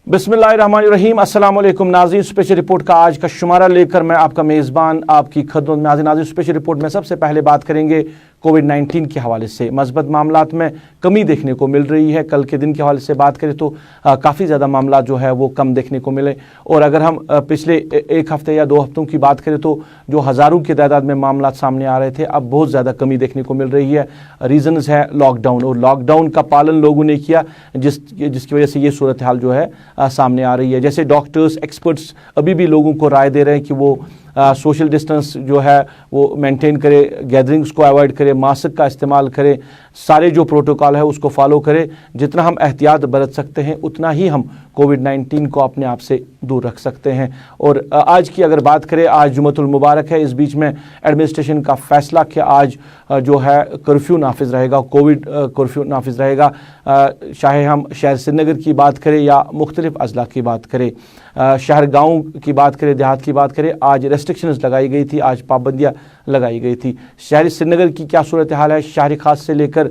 बिस्मिल्लाहिर्रहमानिर्रहीम। अस्सलाम वालेकुम नाज़रीन, स्पेशल रिपोर्ट का आज का शुमारा लेकर मैं आपका मेज़बान आपकी खिदमत में हाज़िर। नाज़रीन, स्पेशल रिपोर्ट में सबसे पहले बात करेंगे कोविड-19 के हवाले से मस्बत मामलात में कमी देखने को मिल रही है। कल के दिन के हवाले से बात करें तो काफ़ी ज़्यादा मामला जो है वो कम देखने को मिले, और अगर हम पिछले एक हफ़्ते या 2 हफ्तों की बात करें तो जो हज़ारों की तादाद में मामला सामने आ रहे थे, अब बहुत ज़्यादा कमी देखने को मिल रही है। रीज़न्स है लॉकडाउन, और लॉकडाउन का पालन लोगों ने किया जिसकी वजह से ये सूरत हाल जो है सामने आ रही है। जैसे डॉक्टर्स, एक्सपर्ट्स अभी भी लोगों को राय दे रहे हैं कि वो सोशल डिस्टेंस जो है वो मेंटेन करे, गैदरिंग्स को अवॉइड करे, मास्क का इस्तेमाल करे, सारे जो प्रोटोकॉल है उसको फॉलो करे। जितना हम एहतियात बरत सकते हैं उतना ही हम कोविड-19 को अपने आप से दूर रख सकते हैं। और आज की अगर बात करें, आज जुमअतुल मुबारक है। इस बीच में एडमिनिस्ट्रेशन का फैसला कि आज जो है कर्फ्यू नाफिज रहेगा, कोविड कर्फ्यू नाफिज रहेगा। चाहे हम शहर श्रीनगर की बात करें या मुख्तलिफ अजला की बात करें, शहर गाँव की बात करें, देहात की बात करें, आज रेस्ट्रिक्शंस लगाई गई थी, आज पाबंदियाँ लगाई गई थी। शहर श्रीनगर की क्या सूरत हाल है, शहरी खास से लेकर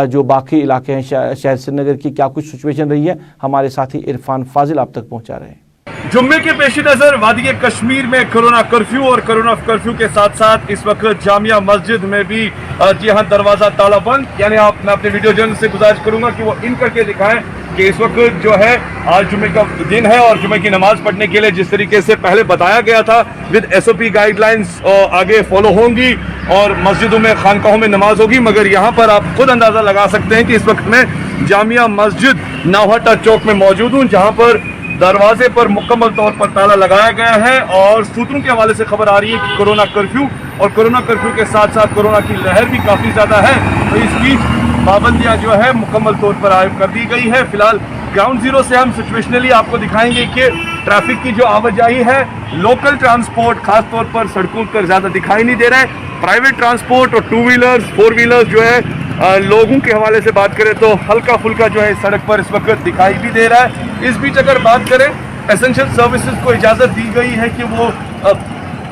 जो बाकी इलाके हैं शहर श्रीनगर की क्या कुछ सिचुएशन रही है, हमारे साथी इरफान फाजिल आप तक पहुँचा रहे हैं। जुम्मे के पेश नजर वादी कश्मीर में कोरोना कर्फ्यू, और कोरोना कर्फ्यू के साथ साथ इस वक्त जामिया मस्जिद में भी जी हाँ दरवाजा ताला बंद। यानी मैं अपने वीडियो जर्नलिस्ट से गुजारिश करूंगा कि वो इन करके दिखाएं कि इस वक्त जो है आज जुम्मे का दिन है और जुम्मे की नमाज पढ़ने के लिए जिस तरीके से पहले बताया गया था विद SOP गाइडलाइंस आगे फॉलो होंगी और मस्जिदों में, खानकाहों में नमाज होगी। मगर यहाँ पर आप खुद अंदाजा लगा सकते हैं कि इस वक्त में जामिया मस्जिद नौहट्टा चौक में मौजूद हूँ, जहाँ पर दरवाजे पर मुकम्मल तौर पर ताला लगाया गया है। और सूत्रों के हवाले से खबर आ रही है कि कोरोना कर्फ्यू और कोरोना कर्फ्यू के साथ साथ कोरोना की लहर भी काफ़ी ज़्यादा है, तो इस बीच पाबंदियां जो है मुकम्मल तौर पर आयद कर दी गई है। फिलहाल ग्राउंड जीरो से हम सिचुएशनली आपको दिखाएंगे कि ट्रैफिक की जो आवाजाही है, लोकल ट्रांसपोर्ट खास तौर पर सड़कों पर ज़्यादा दिखाई नहीं दे रहा है। प्राइवेट ट्रांसपोर्ट और 2 व्हीलर्स 4 व्हीलर्स जो है लोगों के हवाले से बात करें तो हल्का फुल्का जो है सड़क पर इस वक्त दिखाई भी दे रहा है। इस बीच अगर बात करें, एसेंशियल सर्विसेज को इजाज़त दी गई है कि वो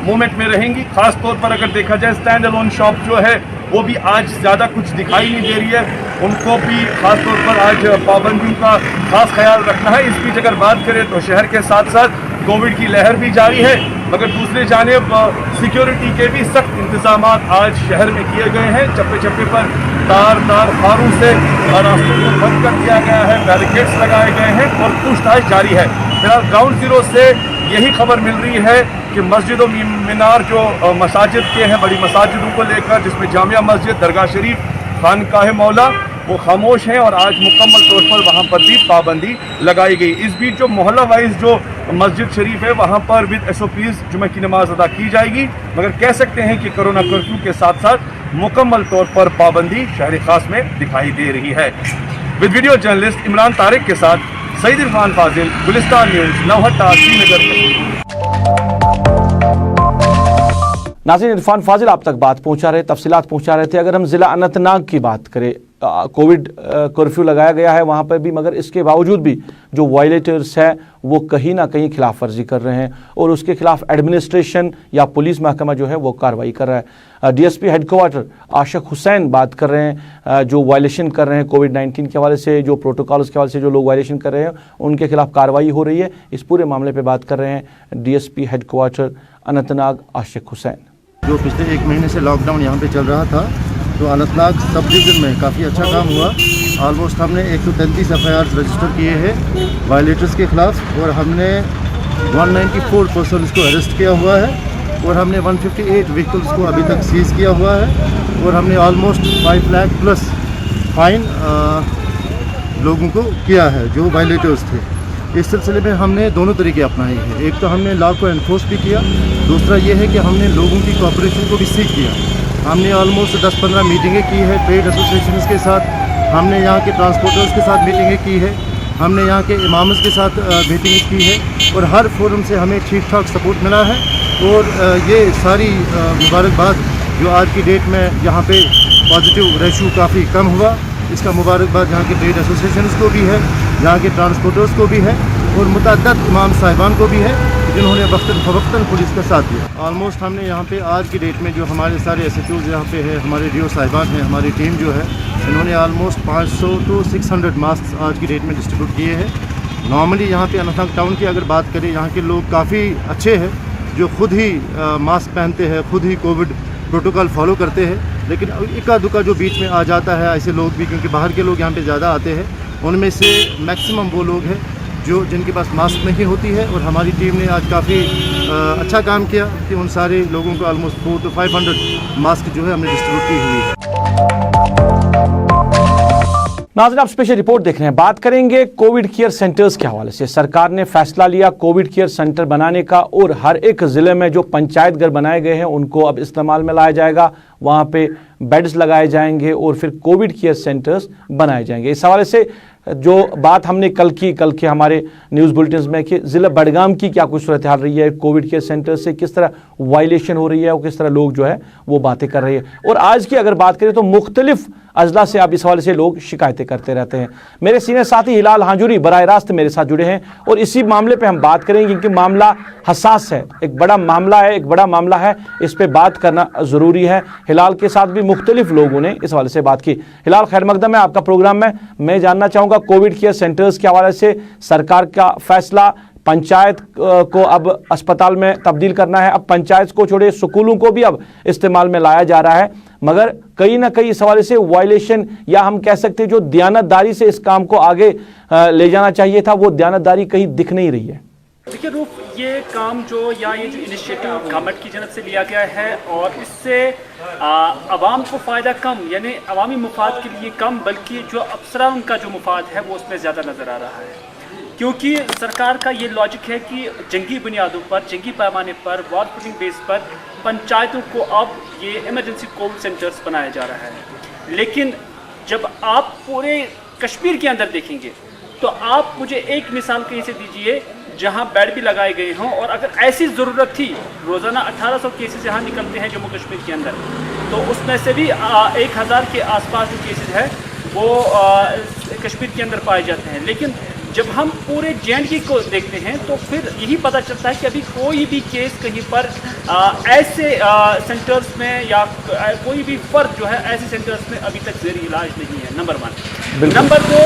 मूवमेंट में रहेंगी। खास तौर पर अगर देखा जाए स्टैंड अलोन शॉप जो है वो भी आज ज़्यादा कुछ दिखाई नहीं दे रही है, उनको भी खास तौर पर आज पाबंदियों का खास ख्याल रखना है। इस बीच अगर बात करें तो शहर के साथ साथ कोविड की लहर भी जारी है, मगर दूसरी जानिब सिक्योरिटी के भी सख्त इंतजाम आज शहर में किए गए हैं। चप्पे चप्पे पर तार फारों से रास्तों को बंद कर दिया गया है, बैरिकेड्स लगाए गए हैं और पूछताछ जारी है। फिलहाल ग्राउंड जीरो से यही खबर मिल रही है कि मस्जिद और मीनार जो मसाजिद के हैं, बड़ी मसाजिदों को लेकर जिसमें जामिया मस्जिद, दरगाह शरीफ, खानकाह मौला, वो खामोश हैं और आज मुकम्मल तौर पर वहाँ पर भी पाबंदी लगाई गई। इस बीच जो मोहल्ला वाइज जो मस्जिद शरीफ है वहाँ पर विद SOPs जुमे की नमाज अदा की जाएगी, मगर कह सकते हैं कि कोरोना कर्फ्यू के साथ साथ मुकम्मल तौर पर पाबंदी शहर खास में दिखाई दे रही है। With video journalist Imran Tariq के साथ सईद इरफान फाजिल, गुलिस्तान न्यूज़, नौहट्टा, श्रीनगर। नाज़रीन, इरफान फाजिल आप तक बात पहुंचा रहे, तफसीलात पहुंचा रहे थे। अगर हम ज़िला अनंतनाग की बात करें, कोविड कर्फ्यू लगाया गया है वहाँ पर भी, मगर इसके बावजूद भी जो वायलेटर्स हैं वो कहीं ना कहीं खिलाफ वर्जी कर रहे हैं और उसके खिलाफ एडमिनिस्ट्रेशन या पुलिस महकमा जो है वो कार्रवाई कर रहा है। DSP हेडक्वार्टर आशिक हुसैन बात कर रहे हैं, जो वायलेशन कर रहे हैं कोविड-19 के हवाले से, जो प्रोटोकॉल्स के हवाले से जो लोग वायलेशन कर रहे हैं उनके खिलाफ कार्रवाई हो रही है। इस पूरे मामले पर बात कर रहे हैं DSP हेडक्वार्टर अनंतनाग आशिक हुसैन। जो पिछले 1 महीने से लॉकडाउन यहाँ पे चल रहा था, तो अनंतनाग सब डिवीज़न में काफ़ी अच्छा काम हुआ। ऑलमोस्ट हमने 133 FIRs रजिस्टर किए हैं वायलेटर्स के ख़िलाफ़, और हमने 194 पर्सनस को अरेस्ट किया हुआ है, और हमने 158 व्हीकल्स को अभी तक सीज़ किया हुआ है, और हमने ऑलमोस्ट 5 लाख प्लस फाइन लोगों को किया है जो वायलेटर्स थे। इस सिलसिले में हमने दोनों तरीके अपनाए हैं। एक तो हमने लॉ को एनफोर्स भी किया, दूसरा ये है कि हमने लोगों की कोऑपरेशन को भी सीख किया। हमने ऑलमोस्ट 10-15 मीटिंगें की है ट्रेड एसोसिएशंस के साथ, हमने यहाँ के ट्रांसपोर्टर्स के साथ मीटिंगें की है, हमने यहाँ के इमाम्स के साथ मीटिंग की है, और हर फोरम से हमें ठीक ठाक सपोर्ट मिला है। और ये सारी मुबारकबाद जो आज की डेट में यहाँ पे पॉजिटिव रेशो काफ़ी कम हुआ, इसका मुबारकबाद यहाँ के ट्रेड एसोसिएशंस को भी है, यहाँ के ट्रांसपोर्टर्स को भी है, और मुतअद्दिद इमाम साहिबान को भी है जिन्होंने वक्तन फ़वक्तन पुलिस का साथ दिया। ऑलमोस्ट हमने यहाँ पे आज की डेट में जो हमारे सारे SHOs यहाँ पे है, हमारे DO साहिबान हैं, हमारी टीम जो है, इन्होंने ऑलमोस्ट 500 to 600 मास्क आज की डेट में डिस्ट्रीब्यूट किए हैं। नॉर्मली यहाँ पे अनंतनाग टाउन की अगर बात करें, यहाँ के लोग काफ़ी अच्छे हैं, जो खुद ही मास्क पहनते हैं, खुद ही कोविड प्रोटोकॉल फॉलो करते हैं। लेकिन इक्का दुक्का जो बीच में आ जाता है ऐसे लोग भी, क्योंकि बाहर के लोग यहाँ पे ज़्यादा आते हैं, उनमें से मैक्सिमम वो लोग हैं जो जिनके पास मास्क नहीं होती है। और हमारी टीम ने आज काफ़ी अच्छा काम किया कि उन सारे लोगों को ऑलमोस्ट 400 to 500 मास्क जो है हमने डिस्ट्रीब्यूट की हुई है। नाज़रीन, आप स्पेशल रिपोर्ट देख रहे हैं। बात करेंगे कोविड केयर सेंटर्स के हवाले से। सरकार ने फैसला लिया कोविड केयर सेंटर बनाने का और हर एक ज़िले में जो पंचायत घर बनाए गए हैं उनको अब इस्तेमाल में लाया जाएगा, वहाँ पे बेड्स लगाए जाएंगे और फिर कोविड केयर सेंटर्स बनाए जाएंगे। इस हवाले से जो बात हमने कल के हमारे न्यूज़ बुलेटिन में कि ज़िला बडगाम की क्या कुछ सूरत हाल रही है, कोविड केयर सेंटर से किस तरह वायलेशन हो रही है और किस तरह लोग जो है वो बातें कर रहे हैं। और आज की अगर बात करें तो मुख्तलिफ अजला से अब इस हवाले से लोग शिकायतें करते रहते हैं। मेरे सीनियर साथी हिलाल हांजुरी बराह रास्त मेरे साथ जुड़े हैं और इसी मामले पे हम बात करेंगे, क्योंकि मामला हसास है, एक बड़ा मामला है, इस पे बात करना ज़रूरी है। हिलाल के साथ भी मुख्तलिफ लोगों ने इस हवाले से बात की। हिलाल, खैर मकदम है आपका प्रोग्राम में। मैं जानना चाहूँगा कोविड केयर सेंटर्स के हवाले से सरकार का फैसला, पंचायत को अब अस्पताल में तब्दील करना है। अब पंचायत को छोड़े स्कूलों को भी अब इस्तेमाल में लाया जा रहा है, मगर कहीं ना कहीं इस हवाले से वायलेशन, या हम कह सकते हैं जो दयानतदारी से इस काम को आगे ले जाना चाहिए था, वो दयानतदारी कहीं दिख नहीं रही है। देखिए रूप, ये काम जो इनिशिएटिव गवर्नमेंट की जानब से लिया गया है और इससे आवाम को फ़ायदा कम, यानी अवामी मुफाद के लिए कम, बल्कि जो अफसरान का जो मुफाद है वो उसमें ज़्यादा नज़र आ रहा है। क्योंकि सरकार का ये लॉजिक है कि जंगी बुनियादों पर, जंगी पैमाने पर, वॉर फुटिंग बेस पर पंचायतों को अब ये इमरजेंसी कोविड सेंटर्स बनाया जा रहा है। लेकिन जब आप पूरे कश्मीर के अंदर देखेंगे तो आप मुझे एक मिसाल कहीं से दीजिए जहां बेड भी लगाए गए हों, और अगर ऐसी ज़रूरत थी, रोज़ाना 1800 केसेस यहाँ निकलते हैं जम्मू कश्मीर के अंदर, तो उसमें से भी 1000 के आसपास जो केसेस है वो कश्मीर के अंदर पाए जाते हैं। लेकिन जब हम पूरे JNK को देखते हैं तो फिर यही पता चलता है कि अभी कोई भी केस कहीं पर ऐसे सेंटर्स में या कोई भी फर्द जो है ऐसे सेंटर्स में अभी तक ज़ेर इलाज नहीं है, नंबर 1। नंबर 2,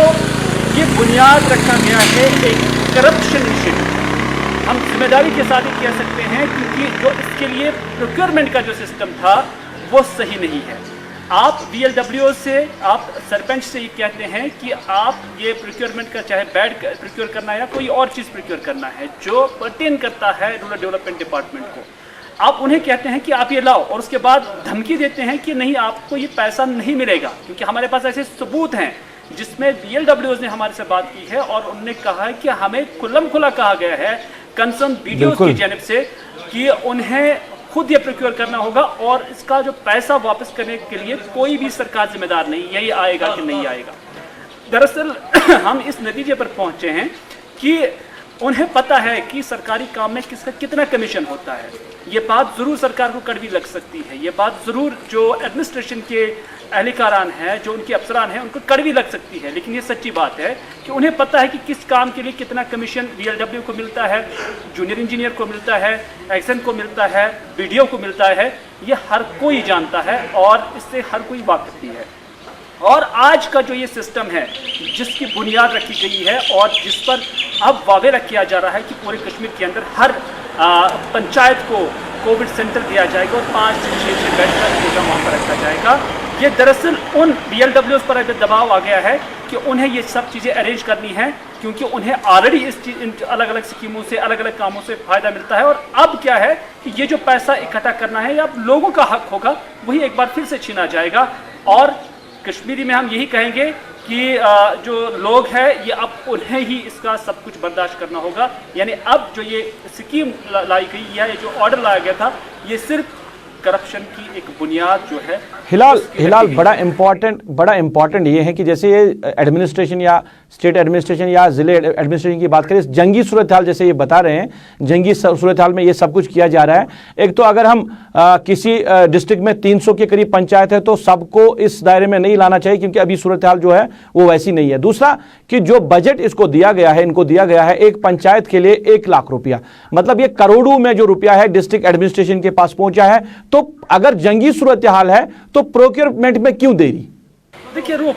ये बुनियाद रखा गया है एक करप्शन इनिशिएटिव। हम जिम्मेदारी के साथ ही कह सकते हैं, क्योंकि जो इसके लिए प्रोक्योरमेंट का जो सिस्टम था वो सही नहीं है। आप VLWO से, आप सरपंच से ये कहते हैं कि आप ये प्रोक्योरमेंट का, चाहे बेड प्रोक्योर करना है या कोई और चीज़ प्रोक्योर करना है जो पर्टेन करता है रूरल डेवलपमेंट डिपार्टमेंट को, आप उन्हें कहते हैं कि आप ये लाओ, और उसके बाद धमकी देते हैं कि नहीं, आपको ये पैसा नहीं मिलेगा। क्योंकि हमारे पास ऐसे सबूत हैं जिसमें VLWOs ने हमारे से बात की है और उन्होंने कहा है कि हमें खुल्लम खुला कहा गया है कंसर्न BDOs की जानिब से कि उन्हें खुद ये प्रोक्योर करना होगा और इसका जो पैसा वापस करने के लिए कोई भी सरकार जिम्मेदार नहीं, यही आएगा कि नहीं आएगा। दरअसल हम इस नतीजे पर पहुंचे हैं कि उन्हें पता है कि सरकारी काम में किसका कितना कमीशन होता है। ये बात ज़रूर सरकार को कड़वी लग सकती है, ये बात ज़रूर जो एडमिनिस्ट्रेशन के अहलकारान हैं, जो उनके अफसरान हैं, उनको कड़वी लग सकती है, लेकिन ये सच्ची बात है कि उन्हें पता है कि किस काम के लिए कितना कमीशन VLW को मिलता है, जूनियर इंजीनियर को मिलता है, एक्सन को मिलता है, BDO को मिलता है। ये हर कोई जानता है और इससे हर कोई वाकिफ भी है। और आज का जो ये सिस्टम है जिसकी बुनियाद रखी गई है और जिस पर अब वावेरा किया जा रहा है कि पूरे कश्मीर के अंदर हर पंचायत को कोविड सेंटर दिया जाएगा और 5 से 6 बेड का प्रोग्राम वहाँ पर रखा जाएगा, ये दरअसल उन VLWOs पर अभी दबाव आ गया है कि उन्हें ये सब चीज़ें अरेंज करनी है, क्योंकि उन्हें ऑलरेडी इन अलग अलग स्कीमों से, अलग अलग कामों से फ़ायदा मिलता है। और अब क्या है कि ये जो पैसा इकट्ठा करना है, या अब लोगों का हक होगा, वही एक बार फिर से छीना जाएगा। और कश्मीरी में हम यही कहेंगे कि जो लोग हैं ये अब उन्हें ही इसका सब कुछ बर्दाश्त करना होगा। यानी अब जो ये स्कीम लाई गई है, ये जो ऑर्डर लाया गया था, ये सिर्फ करप्शन की एक बुनियाद जो है। हिलाल बड़ा इम्पॉर्टेंट ये है कि जैसे ये एडमिनिस्ट्रेशन या स्टेट एडमिनिस्ट्रेशन या ज़िले एडमिनिस्ट्रेशन की बात करें, जंगी सूरत हाल जैसे ये बता रहे हैं, जंगी सूरत हाल में ये सब कुछ किया जा रहा है। एक तो अगर हम किसी डिस्ट्रिक्ट में 300 के करीब पंचायत है तो सबको इस दायरे में नहीं लाना चाहिए, क्योंकि अभी सूरत हाल जो है वो वैसी नहीं है। दूसरा कि जो बजट इसको दिया गया है, इनको दिया गया है एक पंचायत के लिए 1 लाख रुपया, मतलब ये करोड़ों में जो रुपया है डिस्ट्रिक्ट एडमिनिस्ट्रेशन के पास पहुंचा है। तो अगर जंगी सूरत हाल है तो प्रोक्योरमेंट में क्यों देरी? देखिए रूप,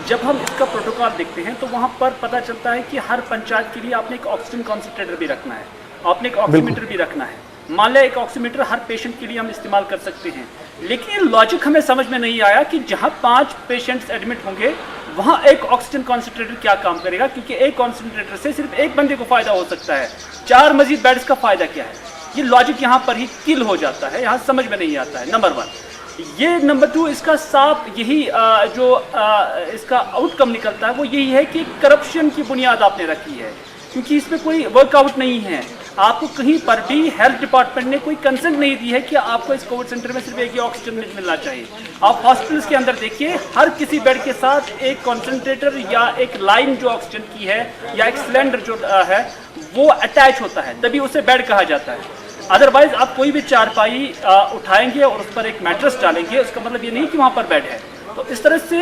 जब हम इसका प्रोटोकॉल देखते हैं तो वहाँ पर पता चलता है कि हर पंचायत के लिए आपने एक ऑक्सीजन कॉन्सेंट्रेटर भी रखना है, आपने एक ऑक्सीमीटर भी रखना है। मान लिया एक ऑक्सीमीटर हर पेशेंट के लिए हम इस्तेमाल कर सकते हैं, लेकिन ये लॉजिक हमें समझ में नहीं आया कि जहाँ 5 पेशेंट्स एडमिट होंगे वहाँ एक ऑक्सीजन कॉन्सेंट्रेटर क्या काम करेगा, क्योंकि एक कॉन्सेंट्रेटर से सिर्फ एक बंदे को फ़ायदा हो सकता है, 4 मजीद बेड्स का फ़ायदा क्या है। ये लॉजिक यहाँ पर ही किल हो जाता है, यहाँ समझ में नहीं आता है, नंबर 1। ये नंबर 2, इसका साफ यही इसका आउटकम निकलता है वो यही है कि करप्शन की बुनियाद आपने रखी है, क्योंकि इसमें कोई वर्कआउट नहीं है। आपको कहीं पर भी हेल्थ डिपार्टमेंट ने कोई कंसेंट नहीं दी है कि आपको इस कोविड सेंटर में सिर्फ एक ही ऑक्सीजन मिलना चाहिए। आप हॉस्पिटल्स के अंदर देखिए, हर किसी बेड के साथ एक कॉन्सेंट्रेटर या एक लाइन जो ऑक्सीजन की है या एक सिलेंडर जो है वो अटैच होता है, तभी उसे बेड कहा जाता है। अदरवाइज आप कोई भी चारपाई उठाएंगे और उस पर एक मैट्रेस डालेंगे, उसका मतलब ये नहीं कि वहाँ पर बेड है। तो इस तरह से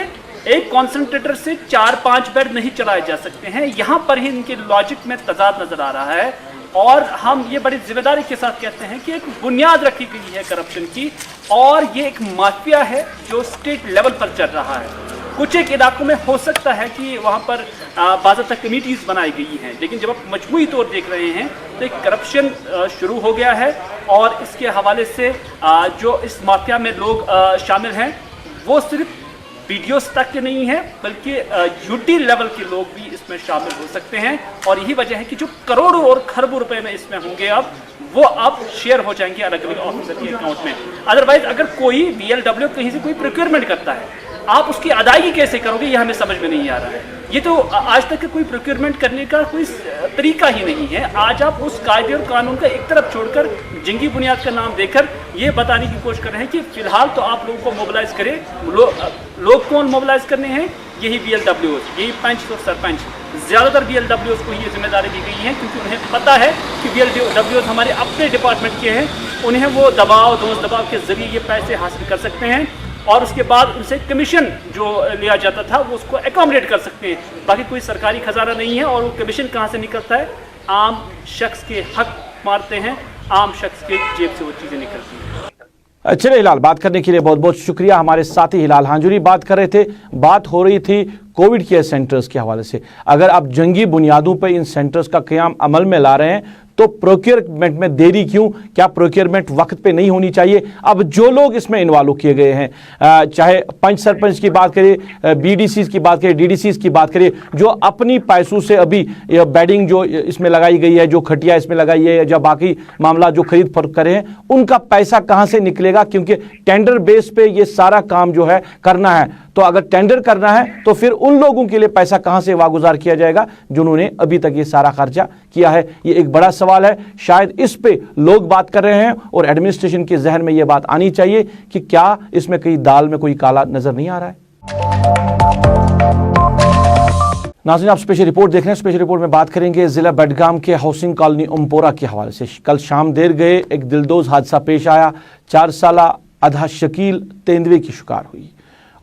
एक कॉन्सेंट्रेटर से 4-5 बेड नहीं चलाए जा सकते हैं। यहाँ पर ही इनके लॉजिक में तजाद नजर आ रहा है, और हम ये बड़ी जिम्मेदारी के साथ कहते हैं कि एक बुनियाद रखी गई है करप्शन की, और ये एक माफिया है जो स्टेट लेवल पर चल रहा है। कुछ एक इलाकों में हो सकता है कि वहाँ पर बाज़ाब्ता कमेटीज़ बनाई गई हैं, लेकिन जब आप मजमूई तौर देख रहे हैं तो एक करप्शन शुरू हो गया है, और इसके हवाले से जो इस माफिया में लोग शामिल हैं वो सिर्फ वीडियोस तक के नहीं है, बल्कि यूटी लेवल के लोग भी इसमें शामिल हो सकते हैं। और यही वजह है कि जो करोड़ों और खरबों रुपए में इसमें होंगे अब वो अब शेयर हो जाएंगे अलग अलग ऑफिसर के अकाउंट में। अदरवाइज अगर कोई VLW कहीं से कोई प्रोक्योरमेंट करता है, आप उसकी अदायगी कैसे करोगे ये हमें समझ में नहीं आ रहा है। ये तो आज तक कोई प्रोक्योरमेंट करने का कोई तरीका ही नहीं है। आज आप उस कायदे और कानून का एक तरफ छोड़कर जंगी बुनियाद का नाम देकर ये बताने की कोशिश कर रहे हैं कि फिलहाल तो आप लोगों को मोबिलाइज करें। लोग कौन मोबिलाइज करने हैं? यही VLWs, यही पंच और सरपंच। ज़्यादातर VLWs को ये जिम्मेदारी दी गई है, क्योंकि उन्हें पता है कि VLWs हमारे अपने डिपार्टमेंट के हैं, उन्हें वो दोस्त दबाव के जरिए ये पैसे हासिल कर सकते हैं, और उसके बाद उनसे कमीशन जो लिया जाता था वो उसको एकोमोडेट कर सकते हैं। बाकी कोई सरकारी खजाना नहीं है, और वो कमीशन कहाँ से निकलता है? आम शख्स के हक मारते हैं, आम शख्स के जेब से वो चीज़ें निकलती हैं। चलिए हिलाल, बात करने के लिए बहुत बहुत शुक्रिया। हमारे साथी हिलाल हांजुरी बात कर रहे थे, बात हो रही थी कोविड केयर सेंटर्स के हवाले से। अगर आप जंगी बुनियादों पर इन सेंटर्स का क़याम अमल में ला रहे हैं तो प्रोक्योरमेंट में देरी क्यों? क्या प्रोक्योरमेंट वक्त पे नहीं होनी चाहिए? अब जो लोग इसमें इन्वॉल्व किए गए हैं, चाहे पंच सरपंच की बात करें, BDCs की बात करें, DDCs की बात करें, जो अपनी पैसों से अभी बेडिंग जो इसमें लगाई गई है, जो खटिया इसमें लगाई है, या बाकी मामला जो खरीद फरोख्त करे हैं, उनका पैसा कहाँ से निकलेगा? क्योंकि टेंडर बेस पे ये सारा काम जो है करना है। तो अगर टेंडर करना है तो फिर उन लोगों के लिए पैसा कहां से वागुजार किया जाएगा जिन्होंने अभी तक ये सारा खर्चा किया है? ये एक बड़ा सवाल है। शायद इस पे लोग बात कर रहे हैं, और एडमिनिस्ट्रेशन के जहन में ये बात आनी चाहिए कि क्या इसमें कहीं दाल में कोई काला नजर नहीं आ रहा है। नाज़रीन, आप स्पेशल रिपोर्ट देख रहे हैं। स्पेशल रिपोर्ट में बात करेंगे जिला बडगाम के हाउसिंग कॉलोनी उमपोरा के हवाले से। कल शाम देर गए एक दिलदोज हादसा पेश आया। 4 साल अधा शकील तेंदुए की शिकार हुई,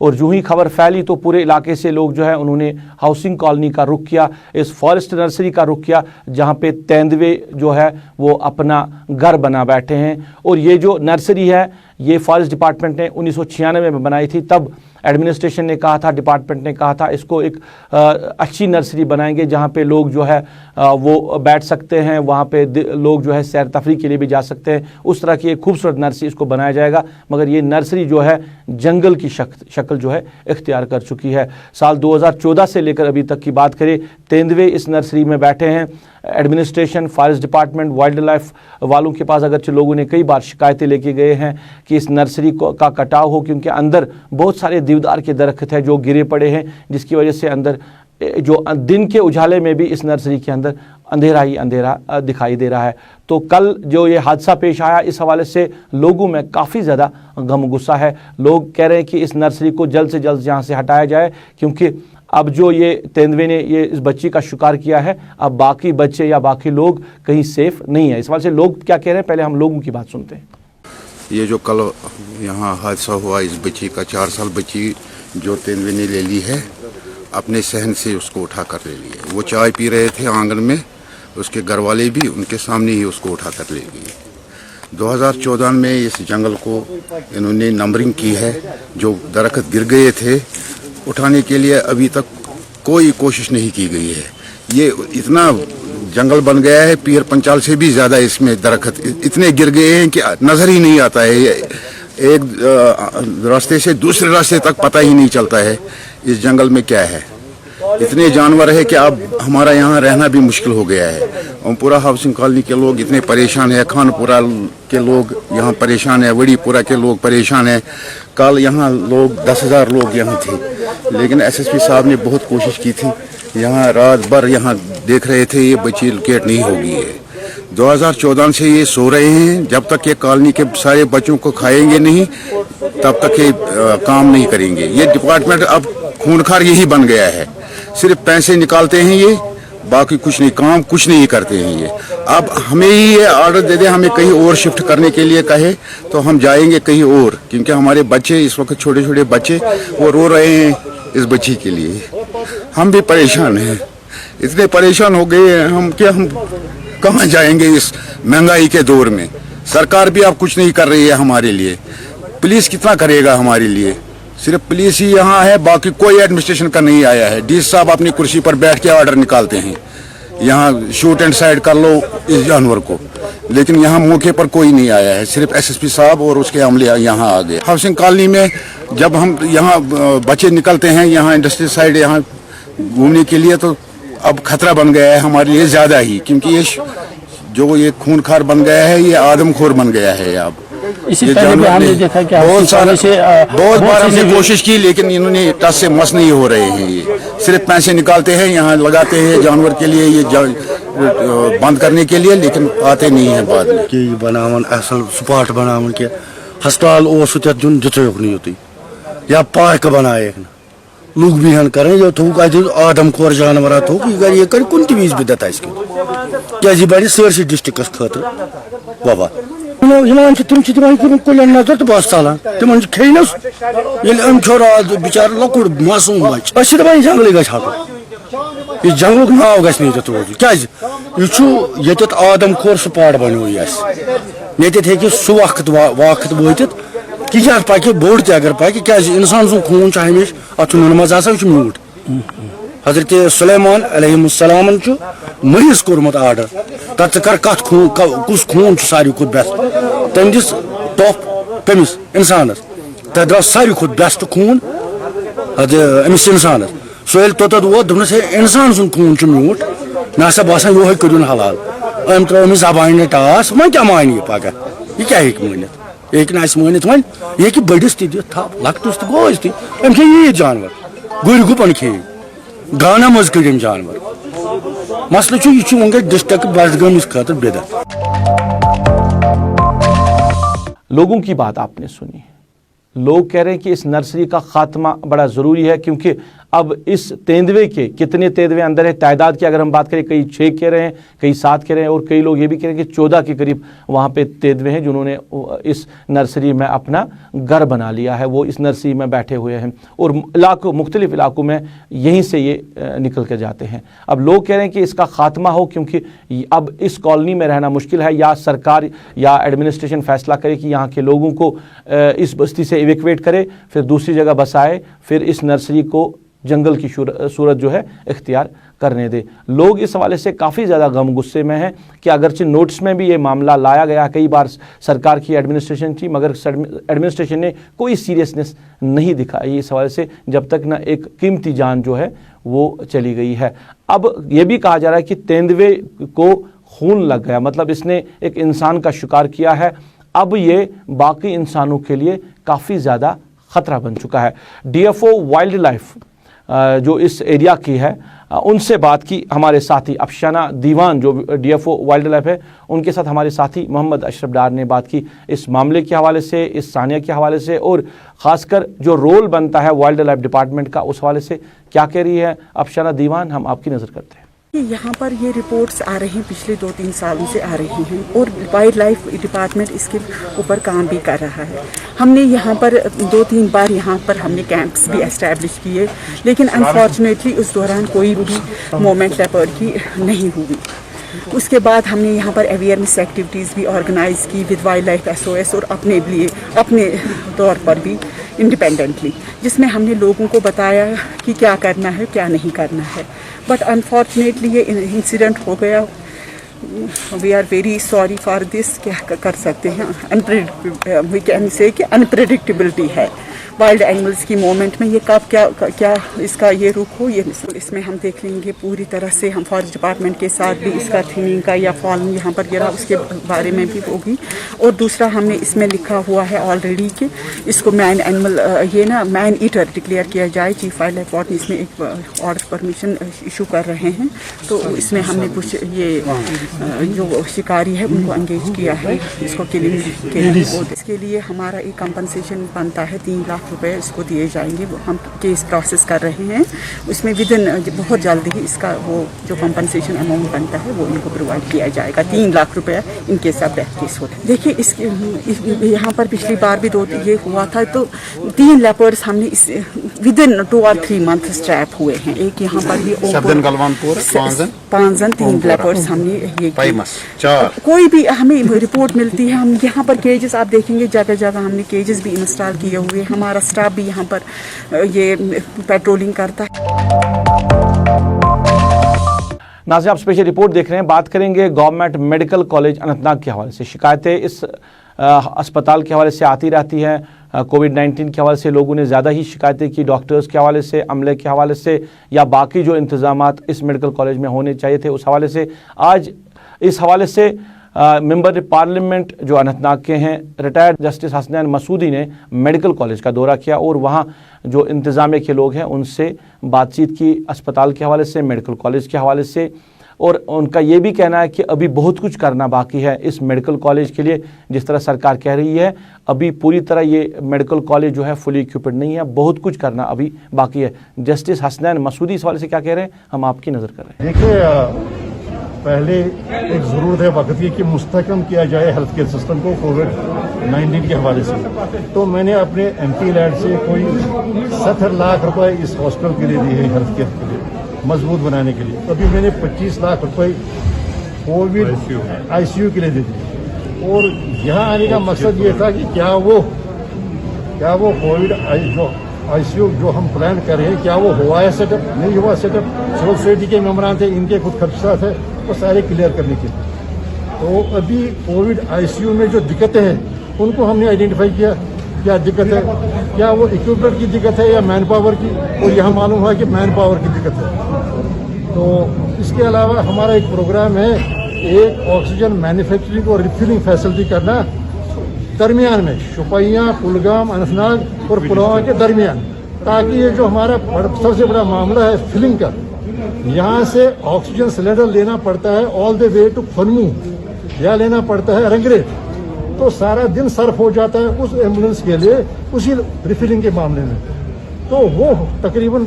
और जो ही खबर फैली तो पूरे इलाके से लोग जो है उन्होंने हाउसिंग कॉलोनी का रुख किया, इस फॉरेस्ट नर्सरी का रुख किया जहाँ पे तेंदुए जो है वो अपना घर बना बैठे हैं। और ये जो नर्सरी है ये फॉरेस्ट डिपार्टमेंट ने 1996 में बनाई थी। तब एडमिनिस्ट्रेशन ने कहा था, डिपार्टमेंट ने कहा था इसको एक अच्छी नर्सरी बनाएंगे जहाँ पे लोग जो है वो बैठ सकते हैं, वहाँ पे लोग जो है सैर तफरी के लिए भी जा सकते हैं। उस तरह की एक खूबसूरत नर्सरी इसको बनाया जाएगा। मगर ये नर्सरी जो है जंगल की शक्ल जो है इख्तियार कर चुकी है। साल 2014 से लेकर अभी तक की बात करें, तेंदुए इस नर्सरी में बैठे हैं। Administration, forest department, wild life वालों के पास अगरचे लोगों ने कई बार शिकायतें लेके गए हैं कि इस नर्सरी का कटाव हो, क्योंकि अंदर बहुत सारे देवदार के दरख्त हैं जो गिरे पड़े हैं, जिसकी वजह से अंदर जो दिन के उजाले में भी इस नर्सरी के अंदर अंधेरा ही अंधेरा दिखाई दे रहा है। तो कल जो ये हादसा पेश आया, इस हवाले से लोगों में काफ़ी ज़्यादा गम गुस्सा है। लोग कह रहे हैं कि इस नर्सरी को जल्द से जल्द यहाँ से हटाया जाए, क्योंकि अब जो ये तेंदुए ने ये इस बच्ची का शिकार किया है, अब बाकी बच्चे या बाकी लोग कहीं सेफ नहीं है। इस हवाले से लोग क्या कह रहे हैं, पहले हम लोगों की बात सुनते हैं। ये जो कल यहाँ हादसा हुआ, इस बच्ची का 4 साल बच्ची जो तेंदुए ने ले ली है, अपने सहन से उसको उठा कर ले लिया। वो चाय पी रहे थे आंगन में, उसके घर वाले भी उनके सामने ही उसको उठा कर ले गए। 2014 में इस जंगल को इन्होंने नंबरिंग की है, जो दरख्त गिर गए थे उठाने के लिए अभी तक कोई कोशिश नहीं की गई है। ये इतना जंगल बन गया है, पीर पंचाल से भी ज़्यादा इसमें दरख्त इतने गिर गए हैं कि नज़र ही नहीं आता है। एक रास्ते से दूसरे रास्ते तक पता ही नहीं चलता है इस जंगल में क्या है। इतने जानवर है कि अब हमारा यहाँ रहना भी मुश्किल हो गया है। ओमपुरा हाउसिंग कॉलोनी के लोग इतने परेशान हैं, खानपुरा के लोग यहाँ परेशान हैं, वड़ीपुरा के लोग परेशान हैं। कल यहाँ लोग 10,000 लोग यहाँ थे, लेकिन एसएसपी साहब ने बहुत कोशिश की थी। यहाँ रात भर यहाँ देख रहे थे, ये बच्ची लोकेट नहीं होगी है। 2014 से ये सो रहे हैं, जब तक ये कॉलोनी के सारे बच्चों को खाएंगे नहीं तब तक ये काम नहीं करेंगे। ये डिपार्टमेंट अब खूनखार यही बन गया है, सिर्फ पैसे निकालते हैं ये, बाकी कुछ नहीं, काम कुछ नहीं करते हैं ये। अब हमें ही ये ऑर्डर दे दे, हमें कहीं और शिफ्ट करने के लिए कहे तो हम जाएंगे कहीं और, क्योंकि हमारे बच्चे इस वक्त छोटे छोटे बच्चे वो रो रहे हैं इस बच्ची के लिए। हम भी परेशान हैं, इतने परेशान हो गए हैं हम कि हम कहाँ जाएंगे इस महंगाई के दौर में। सरकार भी अब कुछ नहीं कर रही है हमारे लिए, पुलिस कितना करेगा हमारे लिए। सिर्फ पुलिस ही यहाँ है, बाकी कोई एडमिनिस्ट्रेशन का नहीं आया है। डी साहब अपनी कुर्सी पर बैठ के ऑर्डर निकालते हैं, यहाँ शूट एंड साइड कर लो इस जानवर को, लेकिन यहाँ मौके पर कोई नहीं आया है। सिर्फ एसएसपी साहब और उसके अमले यहाँ आ गए। हाउसिंग कॉलोनी में जब हम यहाँ बच्चे निकलते हैं यहाँ इंडस्ट्री साइड यहाँ घूमने के लिए, तो अब खतरा बन गया है हमारे लिए ज़्यादा ही, क्योंकि ये जो ये खूनखार बन गया है, ये आदमखोर बन गया है। अब इसी पहले भी हमने देखा कि बहुत बार हमने कोशिश की, लेकिन इन्होंने टस से मस नहीं हो रहे हैं। ये सिर्फ पैसे निकालते हैं, यहाँ लगाते हैं जानवर के लिए, ये बंद करने के लिए, लेकिन आते नहीं है बाद में। कि बनावन असल स्पॉट बनावन के हस्पताल ओस दिन दिथोक नहीं या पार्क बनाए लूग भी हन करें जो थूक आदम खोर जानवर थूक ये कर कुन तवीज बिदत क्या बड़ी सरसी डिस्ट्रिक्ट खतर बाबा तम कुल नजर तो बस चलान तम खेनस रात बिचार लकुड़ मासूम बच्चे दपान जंगल गो ये जंगल नाव गो रोज क्या आदम खोर स्पॉट बनो ये सह वक्त वत कि पक बोड़ तगर पक क्या इंसान सुन खून हमेशा अत मज म्यूट हजरत सुलेमान अलैहिस्सलाम महिस कोर्मुत आर्डर तथ कर कत खून कुस खून सारी खुद बेस्ट तम दिस टॉप कमिस इंसानस तथ द्रा सारी खुद बेस्ट खून अमिस इंसानस सो ये तोत वोत दोनस इंसान सुन खून म्यूट ना बसान यो करुन हलाल अम त्रो अमिस जबान टास वो क्या मान ये पगह यह क्या मानित मानित वन ये बड़िस तप लकटस तो गोज तम खे ये जानवर गुर गुपन खे गाना मज कम जानवर मसल यह वन डिस्ट्रिक्ट बडगाम खतर बेदत। लोगों की बात आपने सुनी, लोग कह रहे हैं कि इस नर्सरी का खात्मा बड़ा ज़रूरी है, क्योंकि अब इस तेंदुए के कितने तेंदुए अंदर है, तादाद की अगर हम बात करें, कई 6 कह रहे हैं, कई 7 कह रहे हैं, और कई लोग ये भी कह रहे हैं कि 14 के करीब वहाँ पे तेंदुए हैं जिन्होंने इस नर्सरी में अपना घर बना लिया है, वो इस नर्सरी में बैठे हुए हैं और मुख्तलिफ इलाकों में यहीं से ये निकल कर जाते हैं। अब लोग कह रहे हैं कि इसका खात्मा हो, क्योंकि अब इस कॉलोनी में रहना मुश्किल है, या सरकार या एडमिनिस्ट्रेशन फैसला करे कि यहाँ के लोगों को इस बस्ती से इवैक्यूएट करे, फिर दूसरी जगह बसाए, फिर इस नर्सरी को जंगल की सूरत जो है इख्तियार करने दे। लोग इस हवाले से काफ़ी ज़्यादा गम गुस्से में हैं कि अगरचे नोटिस में भी ये मामला लाया गया, कई बार सरकार की एडमिनिस्ट्रेशन थी, मगर एडमिनिस्ट्रेशन ने कोई सीरियसनेस नहीं दिखाई इस हवाले से, जब तक ना एक कीमती जान जो है वो चली गई है। अब ये भी कहा जा रहा है कि तेंदुए को खून लग गया, मतलब इसने एक इंसान का शिकार किया है, अब ये बाकी इंसानों के लिए काफ़ी ज़्यादा ख़तरा बन चुका है। डीएफओ वाइल्ड लाइफ जो इस एरिया की है, उनसे बात की हमारे साथी अफशाना दीवान जो डीएफओ वाइल्ड लाइफ है, उनके साथ हमारे साथी मोहम्मद अशरफ डार ने बात की इस मामले के हवाले से, इस सानिया के हवाले से, और ख़ासकर जो रोल बनता है वाइल्ड लाइफ डिपार्टमेंट का उस हवाले से क्या कह रही है अफशाना दीवान, हम आपकी नज़र करते हैं। यहाँ पर ये रिपोर्ट्स आ रही हैं, पिछले 2-3 सालों से आ रही हैं, और वाइल्ड लाइफ डिपार्टमेंट इसके ऊपर काम भी कर रहा है। हमने यहाँ पर 2-3 बार यहाँ पर हमने कैंप्स भी एस्टैब्लिश किए, लेकिन अनफॉर्चुनेटली उस दौरान कोई भी मूवमेंट लेपर्ड की नहीं हुई। उसके बाद हमने यहाँ पर अवेयरनेस एक्टिविटीज़ भी ऑर्गेनाइज़ की विद वाइल्ड लाइफ SOS, और अपने लिए अपने तौर पर भी इंडिपेंडेंटली, जिसमें हमने लोगों को बताया कि क्या करना है क्या नहीं करना है। बट अनफॉर्चुनेटली ये इंसिडेंट हो गया। We are very sorry for this. क्या कर सकते हैं, वी कैन से कि अनप्रेडिक्टेबिलिटी है वाइल्ड एनिमल्स की मोमेंट में। ये कब क्या इसका ये रुख हो, ये इसमें हम देख लेंगे पूरी तरह से। हम फॉरेस्ट डिपार्टमेंट के साथ भी इसका थिनिंग का या फॉल यहाँ पर गिरा उसके बारे में भी होगी। और दूसरा हमने इसमें लिखा हुआ है ऑलरेडी कि इसको मैन एनिमल ये ना मैन ईटर डिक्लेयर किया जाए। चीफ वाइल्ड लाइफ वार्डन इसमें एक ऑर्डर परमिशन इशू कर रहे हैं। तो इसमें हमने कुछ ये जो शिकारी है उनको एंगेज किया है इसको किलिंग के लिए। इसके लिए हमारा एक कंपनसेशन बनता है 3 लाख रुपए इसको दिए जाएंगे। वो हम केस प्रोसेस कर रहे हैं, उसमें विदिन बहुत जल्दी ही इसका वो जो कंपनसेशन अमाउंट बनता है वो इनको प्रोवाइड किया जाएगा। 3 लाख रुपया in case of death case होता है। देखिए इसके यहाँ पर पिछली बार भी 2 ये हुआ था, तो 3 लेपर्ड्स हमने इस विदिन 2 और 3 मंथ ट्रैप हुए हैं। एक यहाँ पर भी 5 जन 3 लेपर्ड्स हमने ये कोई भी हमें रिपोर्ट मिलती है। हम यहाँ पर केजेस आप देखेंगे जगह जगह हमने केजेस भी इंस्टॉल किए हुए। हमारा स्टाफ भी यहाँ पर ये पेट्रोलिंग करता है। नाज़रीन, आप स्पेशल रिपोर्ट देख रहे हैं। बात करेंगे गवर्नमेंट मेडिकल कॉलेज अनंतनाग के हवाले से। शिकायतें इस अस्पताल के हवाले से आती रहती हैं। कोविड-19 के हवाले से लोगों ने ज़्यादा ही शिकायतें की, डॉक्टर्स के हवाले से, अमले के हवाले से, या बाकी जो इंतजामात इस मेडिकल कॉलेज में होने चाहिए थे उस हवाले से। आज इस हवाले से मेंबर पार्लियामेंट जो अनंतनाग के हैं रिटायर्ड जस्टिस हसनैन मसूदी ने मेडिकल कॉलेज का दौरा किया और वहाँ जो इंतज़ामिया के लोग हैं उनसे बातचीत की, अस्पताल के हवाले से, मेडिकल कॉलेज के हवाले से। और उनका ये भी कहना है कि अभी बहुत कुछ करना बाकी है इस मेडिकल कॉलेज के लिए। जिस तरह सरकार कह रही है अभी पूरी तरह ये मेडिकल कॉलेज जो है फुली इक्विप्ड नहीं है, बहुत कुछ करना अभी बाकी है। जस्टिस हसनैन मसूदी इस हवाले से क्या कह रहे हैं, हम आपकी नज़र कर रहे हैं। देखिए, पहले एक ज़रूरत है वक्त की कि मुस्तहकम किया जाए हेल्थ केयर सिस्टम को कोविड-19 के हवाले से। तो मैंने अपने MP लैंड से कोई 70 लाख रुपए इस हॉस्पिटल के लिए दिए हैं, हेल्थ केयर के लिए मजबूत बनाने के लिए। अभी मैंने 25 लाख रुपए कोविड ICU के लिए दे दिए। और यहाँ आने का मकसद ये था कि क्या वो कोविड ICU जो हम प्लान कर रहे हैं क्या वो हुआ है सेटअप, नहीं हुआ सेटअप। सिविल सोसाइटी के मेम्बरान थे, इनके कुछ खर्चा थे, वो सारे क्लियर करने के लिए। तो अभी कोविड ICU में जो दिक्कतें हैं उनको हमने आइडेंटिफाई किया, क्या दिक्कत है, क्या वो इक्विपमेंट की दिक्कत है या मैन पावर की। और यहाँ मालूम हुआ कि मैन पावर की दिक्कत है। तो इसके अलावा हमारा एक प्रोग्राम है, एक ऑक्सीजन मैन्युफैक्चरिंग और रिफिलिंग फैसिलिटी करना दरमियान में, शुपैया, कुलगाम, अनंतनाग और पुलवामा के दरमियान, ताकि ये जो हमारा सबसे बड़ा मामला है फिलिंग का, यहाँ से ऑक्सीजन सिलेंडर लेना पड़ता है ऑल द वे टू फनमू या लेना पड़ता है रंगरेट, तो सारा दिन सर्फ हो जाता है उस एम्बुलेंस के लिए उसी रिफिलिंग के मामले में। तो वो तकरीबन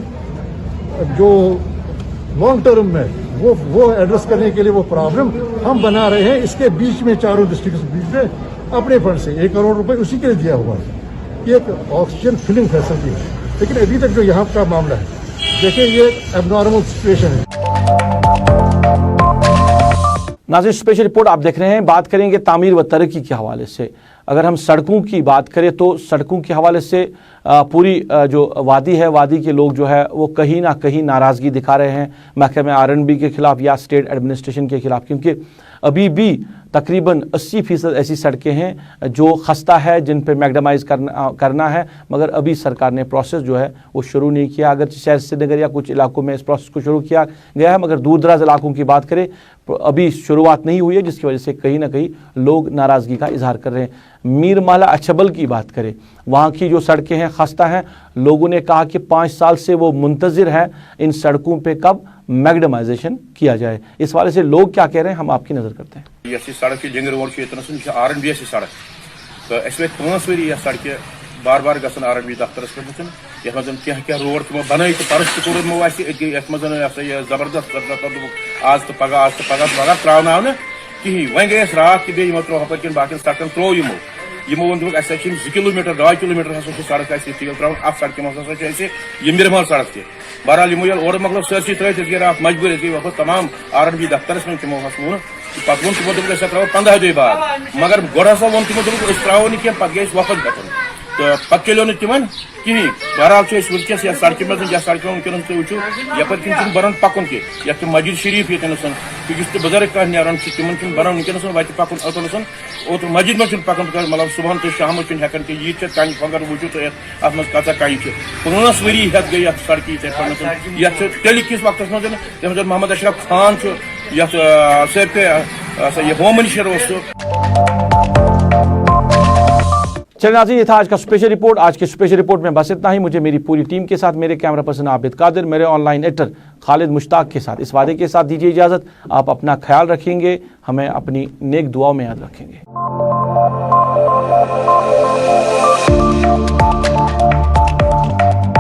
जो लॉन्ग टर्म में वो एड्रेस करने के लिए वो प्रॉब्लम हम बना रहे हैं। इसके बीच में चारों डिस्ट्रिक्ट के बीच में अपने फंड से 1 करोड़ रुपए उसी के लिए दिया हुआ है, एक ऑक्सीजन फिलिंग फैसिलिटी है। लेकिन अभी तक जो यहाँ का मामला है, देखिए ये एबनॉर्मल सिचुएशन है। नाज़रीन, स्पेशल रिपोर्ट आप देख रहे हैं। बात करेंगे तामीर व तरक्की के हवाले से। अगर हम सड़कों की बात करें तो सड़कों के हवाले से पूरी जो वादी है, वादी के लोग जो है वो कहीं ना कहीं नाराज़गी दिखा रहे हैं महकमे R&B के खिलाफ या स्टेट एडमिनिस्ट्रेशन के खिलाफ, क्योंकि अभी भी तकरीबन 80% ऐसी सड़कें हैं जो खस्ता है, जिन पे मैगडमाइज करना है, मगर अभी सरकार ने प्रोसेस जो है वो शुरू नहीं किया। अगर शहर श्रीनगर या कुछ इलाकों में इस प्रोसेस को शुरू किया गया है, मगर दूर दराज इलाकों की बात करें अभी शुरुआत नहीं हुई है, जिसकी वजह से कहीं ना कहीं लोग नाराज़गी का इजहार कर रहे हैं। मीरमाला अछबल की बात करें, वहाँ की जो सड़कें हैं खस्ता हैं। लोगों ने कहा कि 5 साल से वो मुंतज़िर है इन सड़कों पे कब मैगडमाइजेशन किया जाए। इस वाले से लोग क्या कह रहे हैं, हम आपकी नज़र करते हैं। ये सड़क की जंगर रोड R&B सड़क तो अस 5 वरी सड़कें बार बार गसन R&B दफ्तर पे ये क्या रोड तमो बन तो परस तमो जबरदस्त आज तो पगह त्रा कहें वन गए रात कि बो त्रो हप बाकी सड़कन त्रो यमो वो 2 किलोमीटर 2.5 किलोमीटर हसा सड़क त्रा अफ सड़क मह मिरमल सड़क तह बहरहाल यमो और मतलब सरसी त्रित मजबूर वक्त तमाम R&B दफ्तर में तमो वो पे वो त्रो 15 दिन बाद, मगर गो हसा वो तमो त्रो नह पे गए वापस गठन تو پتہ چلو نا تمن کہین بہرحال ونکس یا سڑکہ مز یا سڑکہ ونکس تھی وچو یپر کن بران پکن کی یت مسجد شریف یتنسن اس بزرگ کھانا نیران تمن بران ونکس وتہ پکن اوتنسن اوت مسجد من پکن مطلب صبح تو شام ہکان کہ یہ کن اگر وچو تو ات من کتہ کنہ 15 وری ہت گئی ات سڑکہ یت تیل کس وقت مز تم محمد اشرف خان یت یہ ہوم منسٹر اس چلیں ناظرین، یہ تھا آج کا اسپیشل رپورٹ. آج کے اسپیشل رپورٹ میں بس اتنا ہی. مجھے میری پوری ٹیم کے ساتھ میرے کیمرہ پرسن عابد قادر، میرے آن لائن ایڈیٹر خالد مشتاق کے ساتھ اس وعدے کے ساتھ دیجیے اجازت، آپ اپنا خیال رکھیں گے، ہمیں اپنی نیک دعاؤں میں یاد رکھیں گے.